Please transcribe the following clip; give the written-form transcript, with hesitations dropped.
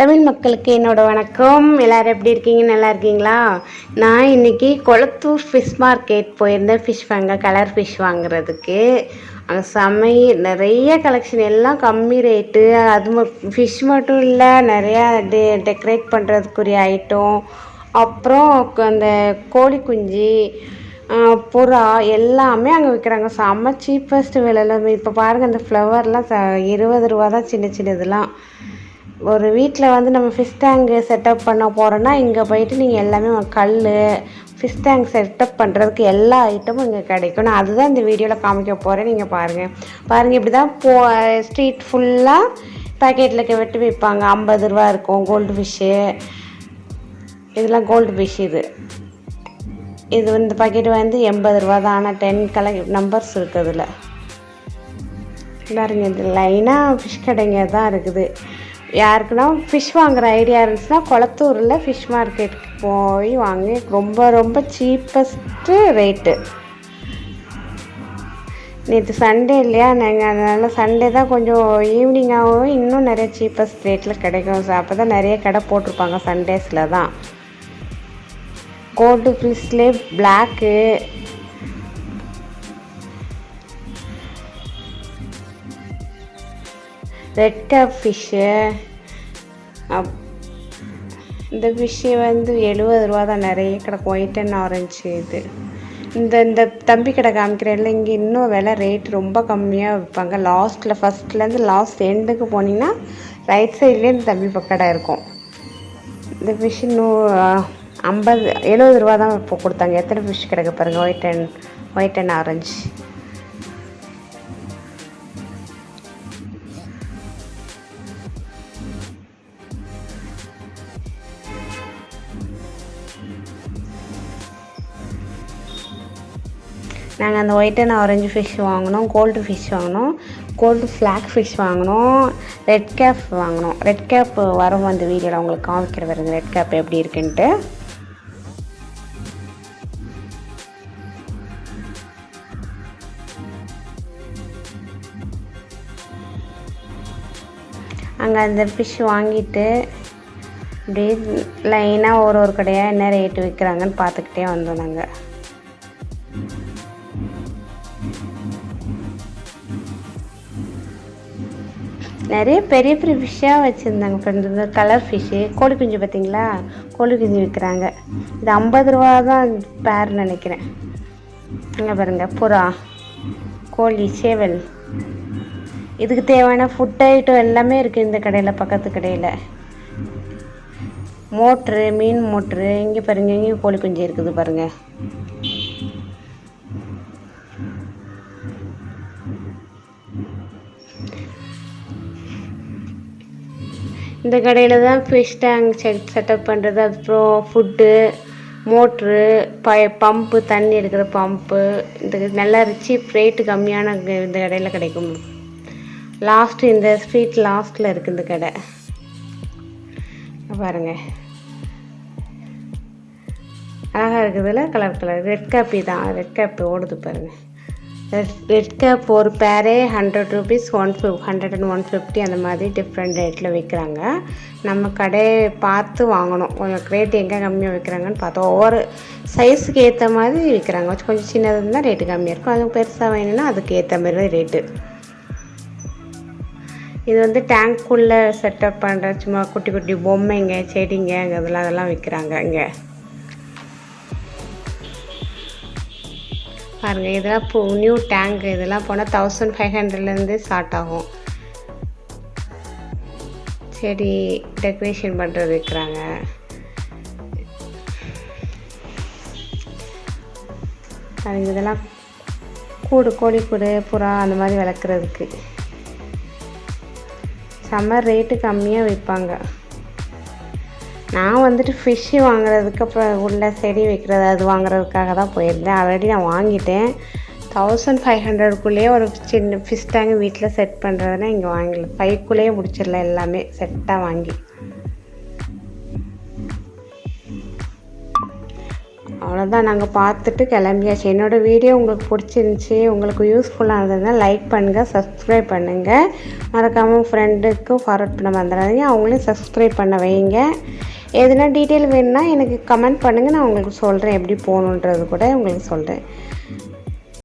தமிழ் மக்களுக்கு என்னோட வணக்கம். எல்லோரும் எப்படி இருக்கீங்க? நல்லா இருக்கீங்களா? நான் இன்றைக்கி கொளத்தூர் ஃபிஷ் மார்க்கெட் போயிருந்தேன். ஃபிஷ் வாங்க, கலர் ஃபிஷ் வாங்குறதுக்கு. அங்கே நிறைய கலெக்ஷன், எல்லாம் கம்மி ரேட்டு. அது ஃபிஷ் மட்டும் இல்லை, நிறையா டெக்கரேட் பண்ணுறதுக்குரிய ஐட்டம், அப்புறம் அந்த கோழி குஞ்சு, புறா எல்லாமே அங்கே விற்கிறாங்க. செம்ம சீப்பஸ்ட்டு விலையில். இப்போ பாருங்கள், இந்த ஃப்ளவர்லாம் 20 ரூபா தான், சின்ன சின்னதுலாம். ஒரு வீட்டில் வந்து நம்ம ஃபிஷ் டேங்கு செட்டப் பண்ண போகிறோன்னா இங்கே போயிட்டு நீங்கள் எல்லாமே கல், ஃபிஷ் டேங்க் செட்டப் பண்ணுறதுக்கு எல்லா ஐட்டமும் இங்கே கிடைக்கும். நான் அதுதான் இந்த வீடியோவில் காமிக்க போகிறேன். நீங்கள் பாருங்கள் இப்படி தான் ஸ்ட்ரீட் ஃபுல்லாக பேக்கெட்டில் வெட்டி விற்பாங்க. 50 ரூபா இருக்கும் கோல்டு ஃபிஷ்ஷு. இதெல்லாம் கோல்டு ஃபிஷ். இது இந்த பாக்கெட் வந்து 80 ரூபா தான். ஆனால் 10 நம்பர்ஸ் இருக்குது அதில். பாருங்க, இது லைனாக ஃபிஷ் கடைங்க தான் இருக்குது. யாருக்குன்னா ஃபிஷ் வாங்குகிற ஐடியா இருந்துச்சுன்னா கொளத்தூரில் ஃபிஷ் மார்க்கெட்டுக்கு போய் வாங்கி ரொம்ப ரொம்ப சீப்பஸ்ட்டு ரேட்டு. நேற்று சண்டே இல்லையா, நாங்கள் அதனால் சண்டே தான் கொஞ்சம் ஈவினிங்காகவும் இன்னும் நிறைய சீப்பஸ்ட் ரேட்டில் கிடைக்கும். அப்போ தான் நிறைய கடை போட்டிருப்பாங்க சண்டேஸில் தான். கோல்டு ஃபிஷ்லேயே பிளாக்கு, ரெட் கேப் ஃபிஷ்ஷு. இந்த ஃபிஷ்ஷு வந்து 70 ரூபா தான். நிறைய கிடக்கும். White and orange. இந்த தம்பி கடை காமிக்கிறேன்ல, இங்கே இன்னும் விலை ரேட் ரொம்ப கம்மியாக விற்பாங்க. லாஸ்ட்டில் ஃபஸ்ட்லேருந்து லாஸ்ட் எண்டுக்கு போனீங்கன்னா ரைட் சைட்லேயே இந்த தம்பி கடை இருக்கும். இந்த ஃபிஷ் இன்னும் 70 ரூபா தான் இப்போ கொடுத்தாங்க. எத்தனை ஃபிஷ் கிடக்கு பாருங்கள். White and orange. நாங்கள் அந்த ஒயிட் அண்ட் ஆரஞ்சு ஃபிஷ் வாங்கினோம், கோல்டு ஃபிஷ் வாங்கினோம், கோல்டு ஃப்ளாக் ஃபிஷ் வாங்கினோம், ரெட் கேப் வாங்கினோம். ரெட் கேப் வரும் அந்த வீடியோவில் உங்களுக்கு காமிக்கிற வருங்க, ரெட் கேப் எப்படி இருக்குன்ட்டு. அங்கே அந்த ஃபிஷ் வாங்கிட்டு அப்படியே லைனாக ஒரு கடையாக என்ன ரேட்டு விற்கிறாங்கன்னு பார்த்துக்கிட்டே வந்தோம். நாங்கள் நிறைய பெரிய பெரிய ஃபிஷ்ஷாக வச்சுருந்தாங்க ஃப்ரெண்டு. இந்த கலர் ஃபிஷ்ஷு, கோழி குஞ்சு பார்த்தீங்களா, கோழி குஞ்சு விற்கிறாங்க. இது 50 ரூபா தான் பேர் நினைக்கிறேன். இங்கே பாருங்கள், புறா, கோழி, சேவல், இதுக்கு தேவையான ஃபுட் ஐட்டம் எல்லாமே இருக்குது இந்த கடையில். பக்கத்து கடையில் மோட்ரு, மீன் மோட்ரு. இங்கே பாருங்கள், இங்கேயும் கோழி குஞ்சு இருக்குது பாருங்கள். இந்த கடையில் தான் ஃபிஷ் டேங்க் செட்டப் பண்ணுறது. அப்புறம் ஃபுட்டு, மோட்ரு, பம்பு, தண்ணி எடுக்கிற பம்பு. இந்த நல்லா சீப் ரேட்டு கம்மியான இந்த கடையில் கிடைக்கும். லாஸ்ட்டு இந்த ஸ்ட்ரீட் லாஸ்ட்டில் இருக்குது இந்த கடை. பாருங்கள், அழகாக இருக்குதுல்ல, கலர் ரெட் காப்பி தான். ரெட் காப்பி ஓடுது பாருங்கள். ரெட் கேப் ஒரு பேரே 100 ரூபீஸ், 100 and 150 அந்த மாதிரி டிஃப்ரெண்ட் ரேட்டில் விற்கிறாங்க. நம்ம கடையை பார்த்து வாங்கணும். கொஞ்சம் ரேட்டு எங்கே கம்மியாக விற்கிறாங்கன்னு பார்த்தோம். ஒவ்வொரு சைஸுக்கு ஏற்ற மாதிரி விற்கிறாங்க. கொஞ்சம் சின்னதாக இருந்தால் ரேட்டு கம்மியாக இருக்கும். அது பெருசாக வேணும்னா அதுக்கு ஏற்ற மாதிரி தான் ரேட்டு. இது வந்து டேங்க்குள்ளே செட்டப் பண்ணுற சும்மா குட்டி குட்டி பொம்மைங்க, செடிங்க, அதெல்லாம் விற்கிறாங்க இங்கே. பாருங்கள், இதெல்லாம் நியூ டேங்க். இதெல்லாம் போனால் 1500லேருந்து ஸ்டார்ட் ஆகும். செடி டெக்கரேஷன் பண்ணுறது விற்கிறாங்க. பாருங்கள், இதெல்லாம் கோழி கூடு, புறா அந்த மாதிரி வளர்க்குறதுக்கு. செம்ம ரேட்டு கம்மியாக விற்பாங்க. நான் வந்துட்டு ஃபிஷ்ஷு வாங்குறதுக்கு அப்புறம் உள்ள செடி வைக்கிறது அது வாங்குறதுக்காக தான் போயிருந்தேன். ஆல்ரெடி நான் வாங்கிட்டேன். 1500க்குள்ளேயே ஒரு சின்ன ஃபிஷ் டேங்க் வீட்டில் செட் பண்ணுறதுனா இங்கே வாங்கலாம். 5க்குள்ளேயே முடிச்சிடலாம் எல்லாமே செட்டாக வாங்கி. அவ்வளோதான், நாங்கள் பார்த்துட்டு கிளம்பியாச்சு. என்னோடய வீடியோ உங்களுக்கு பிடிச்சிருந்துச்சி, உங்களுக்கு யூஸ்ஃபுல்லாக இருந்ததுன்னா லைக் பண்ணுங்கள், சப்ஸ்கிரைப் பண்ணுங்கள். மறக்காமல் ஃப்ரெண்டுக்கும் ஃபார்வர்ட் பண்ண மறந்துடாதீங்க, அவங்களையும் சப்ஸ்கிரைப் பண்ண வைங்க. எதுனா டீட்டெயில் வேணும்னா எனக்கு கமெண்ட் பண்ணுங்கள், நான் உங்களுக்கு சொல்கிறேன் எப்படி போகணுன்றது கூட உங்களுக்கு சொல்கிறேன்.